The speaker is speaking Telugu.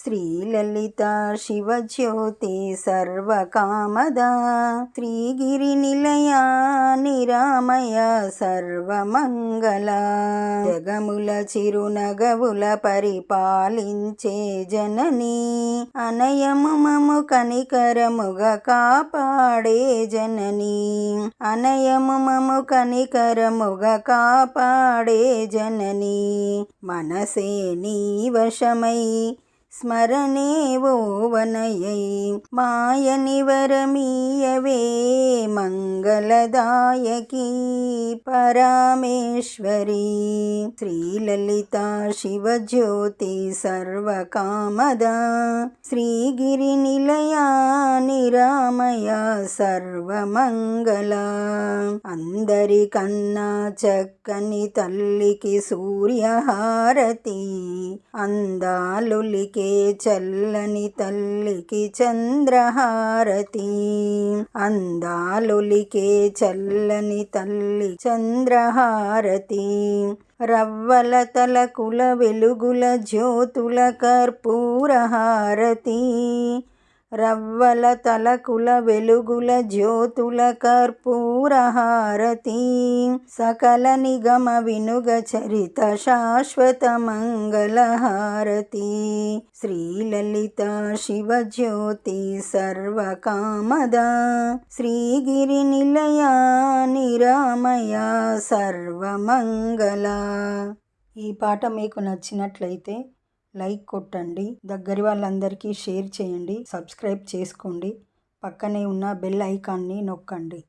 శ్రీలలితా శివజ్యోతి సర్వకామదా శ్రీగిరి నిలయా నిరామయ సర్వమంగళ జగముల చిరునగవుల పరిపాలించే జననీ అనయము మము కనికరముగా కాపాడే జననీ అనయము మము కనికరముగా కాపాడే జననీ మనసే నీ వశమై స్మరణే ఓవనయై మాయని వరమీయవే మంగళదాయకి పరమేశ్వరి శ్రీలలితా శివజ్యోతి సర్వకామదా శ్రీగిరి నిలయా నిరామయ సర్వమంగళ అందరికన్నా చక్కని తల్లికి సూర్యహారతి అందాలులికే చల్లని తల్లికి చంద్రహారతి అందాలులికే చల్లని తల్లి చంద్రహారతి రవ్వల తలకుల వెలుగుల జ్యోతుల కర్పూరహారతి రవ్వల తలకుల వెలుగుల జ్యోతుల కర్పూరహారతి సకల నిగమ వినుగ చరిత శాశ్వత మంగళహారతి శ్రీలలితా శివజ్యోతి సర్వకామదా శ్రీగిరి నిలయా నిరామయ సర్వమంగళ. ఈ పాట మీకు నచ్చినట్లయితే లైక్ కొట్టండి, దగ్గరి వాళ్ళందరికీ షేర్ చేయండి, సబ్స్క్రైబ్ చేసుకోండి, పక్కనే ఉన్న బెల్ ఐకాన్ని నొక్కండి.